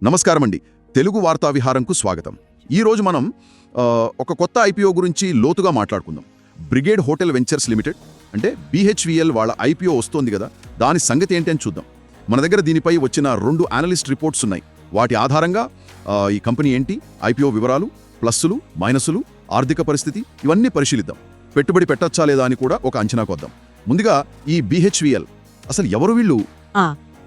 నమస్కారం అండి. తెలుగు వార్తా విహారంకు స్వాగతం. ఈరోజు మనం ఒక కొత్త ఐపీఓ గురించి లోతుగా మాట్లాడుకుందాం. బ్రిగేడ్ హోటల్ వెంచర్స్ లిమిటెడ్ అంటే BHVL వాళ్ళ ఐపీఓ వస్తోంది కదా, దాని సంగతి ఏంటి అని చూద్దాం. మన దగ్గర దీనిపై వచ్చిన 2 అనలిస్ట్ రిపోర్ట్స్ ఉన్నాయి. వాటి ఆధారంగా ఈ కంపెనీ ఏంటి, ఐపీఓ వివరాలు, ప్లస్సులు మైనస్సులు, ఆర్థిక పరిస్థితి ఇవన్నీ పరిశీలిద్దాం. పెట్టుబడి పెట్టచ్చా లేదా అని కూడా ఒక అంచనాకు వద్దాం. ముందుగా ఈ BHVL అసలు ఎవరు వీళ్ళు?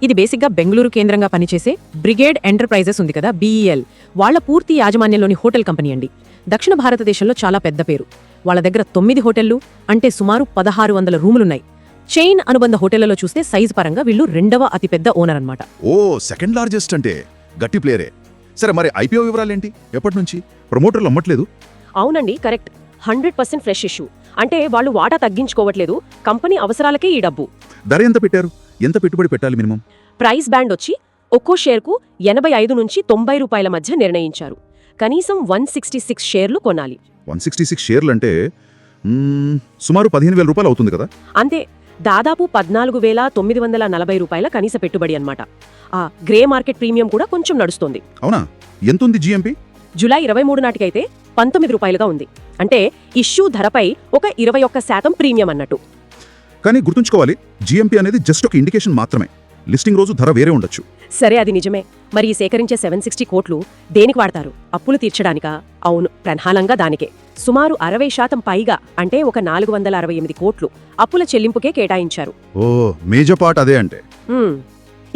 ఇది బేసిక్గా బెంగళూరు కేంద్రంగా పనిచేసే బ్రిగేడ్ ఎంటర్ప్రైజెస్ ఉంది కదా, BEL వాళ్ల పూర్తి యాజమాన్యంలోని హోటల్ కంపెనీ అండి. దక్షిణ భారతదేశంలో చాలా పెద్ద పేరు. వాళ్ళ దగ్గర 9 హోటళ్లు అంటే సుమారు 1600 రూములున్నాయి. చైన్ అనుబంధ హోటళ్లలో చూస్తే సైజు పరంగా వీళ్ళు 2వ అతిపెద్ద ఓనర్ అన్నమాట. సెకండ్ లార్జెస్ట్ అంటే గట్టి ప్లేయరే. సరే, మరి ఐపీఓ వివరాలేంటి? ఎప్పటి నుంచి ప్రమోటర్లు అమ్మట్లేదు? అవునండి, కరెక్ట్. 100% fresh issue. అంటే వాళ్ళు వాటా తగ్గించుకోవట్లేదు, కంపెనీ అవసరాలకే ఈ డబ్బు. ధర ఎంత పెట్టారు? ఎంత పెట్టుబడి పెట్టాలి మినిమం? ప్రైస్ బ్యాండ్ వచ్చి ఒక్కో షేర్కు 85 నుంచి 90 రూపాయల మధ్య నిర్ణయించారు. కనీసం 166 షేర్లు కొనాలి. 166 షేర్లు అంటే సుమారు 15,000 రూపాయలు అవుతుంది కదా? అంతే, దాదాపు 14,940 రూపాయల కనీస పెట్టుబడి అన్నమాట. ఆ గ్రే మార్కెట్ ప్రీమియం కూడా కొంచెం నడుస్తోంది. అవునా? ఎంతుంది GMP? జూలై 23 నాటికైతే 19 రూపాయలుగా ఉంది. అంటే ఇష్యూ ధరపై ఒక 21% ప్రీమియం అన్నట్టు. కానీ గుర్తుంచుకోవాలి, GMP అనేది జస్ట్ ఒక ఇండికేషన్ మాత్రమే. లిస్టింగ్ రోజు ధర వేరే ఉండొచ్చు. సరే, అది నిజమే. మరి ఈ సేకరించే 760 కోట్లు దేనికి వాడతారు? అప్పులు తీర్చడానికా? అవును, ప్రధానంగా దానికే. సుమారు 60% పైగా అంటే ఒక 468 కోట్లు అప్పుల చెల్లింపుకే కేటాయించారు. మేజర్ పార్ట్ అదే అంటే.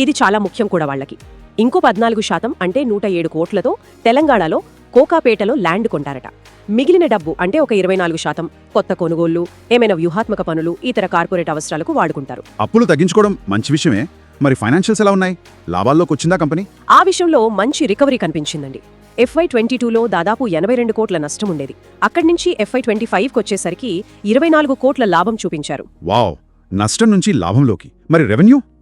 ఇది చాలా ముఖ్యం కూడా వాళ్ళకి. ఇంకో 14% అంటే 107 కోట్లతో తెలంగాణలో కోకాపేటలో ల్యాండ్ కొంటారట. మిగిలిన డబ్బు అంటే ఒక 24% కొత్త కొనుగోళ్లు, ఏమైనా వ్యూహాత్మక పనులు, ఇతర కార్పొరేట్ అవసరాలకు వాడుకుంటారు. అప్పులు తగ్గించుకోవడం మంచి విషయమే. మరి ఫైనాన్షియల్స్ ఎలా ఉన్నాయి? లాభాల్లోకి వచ్చిందా కంపెనీ? ఆ విషయంలో మంచి రికవరీ కనిపించిందండి. FY22లో దాదాపు 82 కోట్ల నష్టం ఉండేది. అక్కడి నుంచి FY25 కొచ్చేసరికి 24 కోట్ల లాభం చూపించారు. వావ్! నష్టం నుంచి లాభంలోకి. మరి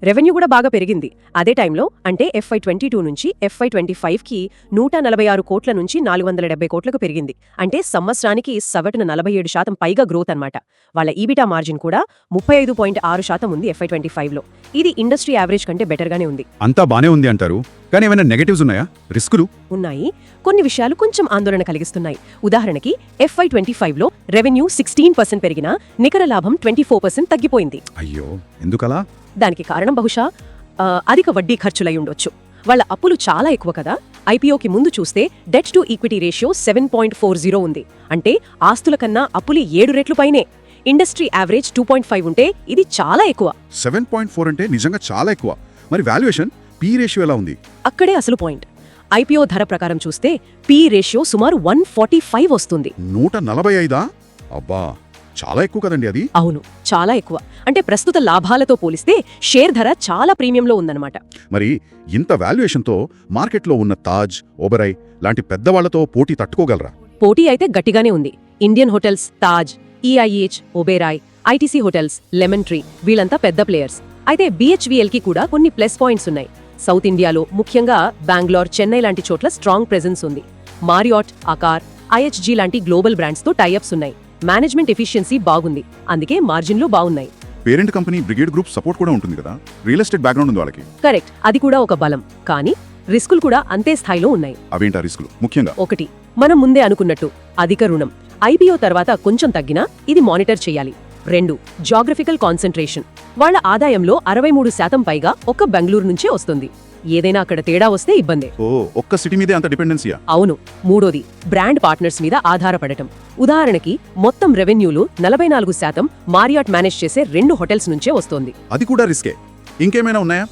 రెవెన్యూ కూడా బాగా పెరిగింది. అదే టైంలో అంటే FY22 నుంచి FY25కి 146 కోట్ల నుంచి 470 కోట్లకు పెరిగింది. అంటే సంవత్సరానికి సగటున 47% పైగా గ్రోత్ అన్నమాట. వాళ్ళ ఈబిటా మార్జిన్ కూడా 35.6% ఉంది FY25లో. ఇది ఇండస్ట్రీ యావరేజ్ కంటే బెటర్గానే ఉంది. అంతా బానే ఉంది అంటారు, కానీ ఏమైనా నెగటివ్స్ ఉన్నాయా? రిస్కులు ఉన్నాయి. కొన్ని విషయాలు కొంచెం ఆందోళన కలిగిస్తున్నాయి. ఉదాహరణకి FY25లో రెవెన్యూ 16% పెరిగినా నికర లాభం 24% తగ్గిపోయింది. అయ్యో, ఎందుకలా? దానికి కారణం బహుశా అధిక వడ్డీ ఖర్చులై ఉండొచ్చు. వాళ్ళ అప్పులు చాలా ఎక్కువ కదా. ఐపీఓకి ముందు చూస్తే డెట్ టు ఈక్విటీ రేషియో 7.40 ఉంది. అంటే ఆస్తుల కన్నా అప్పులు 7 రెట్లు పైనే. ఇండస్ట్రీ యావరేజ్ 2.5 ఉంటే ఇది చాలా ఎక్కువ. 7.4 అంటే నిజంగా చాలా ఎక్కువ. మరి వాల్యుయేషన్ P రేషియో ఎలా ఉంది? అక్కడే అసలు పాయింట్. ఐపీఓ ధర ప్రకారం చూస్తే P రేషియో సుమారు 145 వస్తుంది. 145? అబ్బా, చాలా ఎక్కువ కదండి అది. అవును, చాలా ఎక్కువ. అంటే ప్రస్తుత లాభాలతో పోలిస్తే షేర్ ధర చాలా ప్రీమియంలో ఉందన్నమాట. మరి ఇంత వాల్యుయేషన్తో మార్కెట్లో ఉన్న తాజ్, ఓబెరాయ్ లాంటి పెద్దవాళ్లతో పోటీ తట్టుకోగలరా? పోటీ అయితే గట్టిగానే ఉంది. Indian hotels, Taj, EIH, Oberoi, ITC hotels, lemon tree వీళ్ళంతా పెద్ద ప్లేయర్స్. అయితే BHVLకి కూడా కొన్ని ప్లస్ పాయింట్స్ ఉన్నాయి. సౌత్ ఇండియాలో ముఖ్యంగా బెంగళూరు, చెన్నై లాంటి చోట్ల స్ట్రాంగ్ ప్రెజెన్స్ ఉంది. మారియాట్, అకార్, IHG లాంటి గ్లోబల్ బ్రాండ్స్తో టైఅప్స్ ఉన్నాయి. మేనేజ్మెంట్ ఎఫిషియన్సీ బాగుంది, అందుకే మార్జిన్లు బాగున్నాయి. Parent company brigade group support కూడా ఉంటుంది కదా, రియల్ ఎస్టేట్ బ్యాక్గ్రౌండ్ ఉంది వాళ్ళకి. కరెక్ట్, అది కూడా ఒక బలం. కానీ రిస్కులు కూడా అంతే స్థాయిలో ఉన్నాయి. అవేంటా రిస్కులు? ముఖ్యంగా 1, మనం ముందే అనుకున్నట్టు అధిక రుణం. ఐపీఓ తర్వాత కొంచెం తగ్గినా ఇది మానిటర్ చేయాలి. 2, జాగ్రఫికల్ కాన్సంట్రేషన్. వాళ్ళ ఆదాయంలో 63% పైగా ఒక్క బెంగళూరు నుంచే వస్తుంది. ఏదైనా అక్కడ తేడా వస్తే ఇబ్బందే. ఒక్క సిటీ మీదే అంత డిపెండెన్సీయా? అవును. 3, బ్రాండ్ పార్ట్నర్స్ మీద ఆధారపడటం. ఉదాహరణకి మొత్తం రెవెన్యూలు 44% మారియాట్ మేనేజ్ చేసే 2 హోటల్స్ నుంచే వస్తోంది. అది కూడా రిస్కే. ఇంకేమైనా ఉన్నాయా?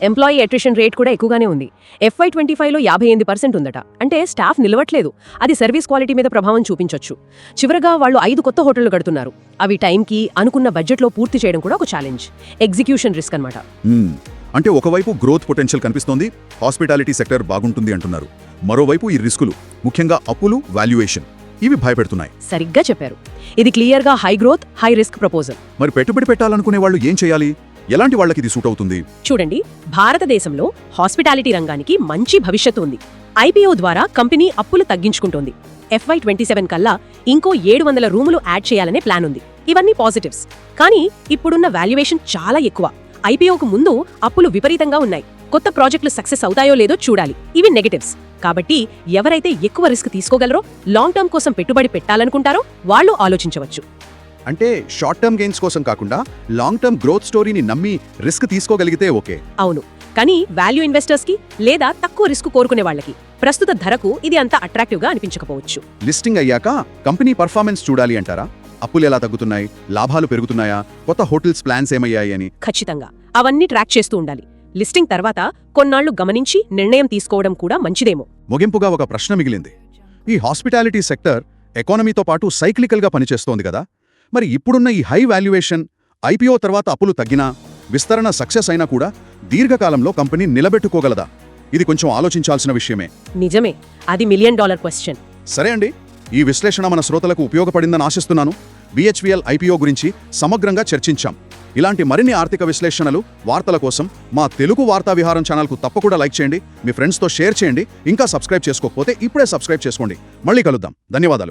ఎంప్లాయీ అట్రిషన్ రేట్ కూడా ఎక్కువగానే ఉంది. FY25లో 58% ఉందట. అంటే స్టాఫ్ నిలవట్లేదు. అది సర్వీస్ క్వాలిటీ మీద ప్రభావం చూపించొచ్చు. చివరగా వాళ్ళు 5 కొత్త హోటళ్లు కడుతున్నారు. అవి టైంకి అనుకున్న బడ్జెట్లో పూర్తి చేయడం కూడా ఒక ఛాలెంజ్. ఎగ్జిక్యూషన్ రిస్క్ అన్నమాట. అంటే ఒకవైపు గ్రోత్ పొటెన్షియల్ కనిపిస్తోంది, హాస్పిటాలిటీ సెక్టర్ బాగుంటుంది అంటున్నారు. మరోవైపు ఈ రిస్కులు, ముఖ్యంగా అప్పులు, వాల్యుయేషన్, ఇవి భయపెడుతున్నాయి. సరిగ్గా చెప్పారు. ఇది క్లియర్గా high growth, high risk proposal. మరి పెట్టుబడి పెట్టాలనుకునే వాళ్ళు ఏం చేయాలి? ఎలాంటి వాళ్ళకి ఇది సూట్ అవుతుంది? చూడండి, భారతదేశంలో హాస్పిటాలిటీ రంగానికి మంచి భవిష్యత్తు ఉంది. ఐపీఓ ద్వారా కంపెనీ అప్పులు తగ్గించుకుంటోంది. FY27 కల్లా ఇంకో 700 రూములు యాడ్ చేయాలనే ప్లాన్ ఉంది. ఇవన్నీ పాజిటివ్స్. కానీ ఇప్పుడున్న వాల్యుయేషన్ చాలా ఎక్కువ. ఐపీఓకు ముందు అప్పులు విపరీతంగా ఉన్నాయి. కొత్త ప్రాజెక్టులు సక్సెస్ అవుతాయో లేదో చూడాలి. ఇవి నెగటివ్స్. కాబట్టి ఎవరైతే ఎక్కువ రిస్క్ తీసుకోగలరో, లాంగ్ టర్మ్ కోసం పెట్టుబడి పెట్టాలనుకుంటారో వాళ్ళు ఆలోచించవచ్చు. అంటే షార్ట్ టర్మ్ గెయిన్స్ కోసం కాకుండా లాంగ్ టర్మ్ గ్రోత్ స్టోరీని నమ్మి రిస్క్ తీసుకోగలిగితే ఓకే. అవును, కానీ వాల్యూ ఇన్వెస్టర్స్కి లేదా తక్కువ రిస్క్ కోరుకునే వాళ్ళకి ప్రస్తుత ధరకు ఇది అంత అట్రాక్టివ్గా అనిపించకపోవచ్చు. లిస్టింగ్ అయ్యాక కంపెనీ పర్ఫార్మెన్స్ చూడాలి అంటారా? అప్పులు ఎలా తగ్గుతున్నాయి, లాభాలు పెరుగుతున్నాయా, కొత్త హోటల్స్ ప్లాన్స్ ఏమయ్యాయి అని ఖచ్చితంగా అవన్నీ ట్రాక్ చేస్తూ ఉండాలి. లిస్టింగ్ తర్వాత కొన్నాళ్లు గమనించి నిర్ణయం తీసుకోవడం కూడా మంచిదేమో. ముగింపుగా ఒక ప్రశ్న మిగిలింది. ఈ హాస్పిటాలిటీ సెక్టర్ ఎకానమీతో పాటు సైక్లికల్గా పనిచేస్తోంది కదా, మరి ఇప్పుడున్న ఈ హై వాల్యుయేషన్, ఐపీఓ తర్వాత అప్పులు తగ్గినా, విస్తరణ సక్సెస్ అయినా కూడా దీర్ఘకాలంలో కంపెనీ నిలబెట్టుకోగలదా? ఇది కొంచెం ఆలోచించాల్సిన విషయమే. నిజమే, అది $1 మిలియన్ క్వశ్చన్. సరే అండి, ఈ విశ్లేషణ మన శ్రోతలకు ఉపయోగపడిందని ఆశిస్తున్నాను. BHVL ఐపీఓ గురించి సమగ్రంగా చర్చించాం. ఇలాంటి మరిన్ని ఆర్థిక విశ్లేషణలు, వార్తల కోసం మా తెలుగు వార్తా విహారం ఛానల్కు తప్పకుండా లైక్ చేయండి, మీ ఫ్రెండ్స్తో షేర్ చేయండి. ఇంకా సబ్స్క్రైబ్ చేసుకోకపోతే ఇప్పుడే సబ్స్క్రైబ్ చేసుకోండి. మళ్ళీ కలుద్దాం. ధన్యవాదాలు.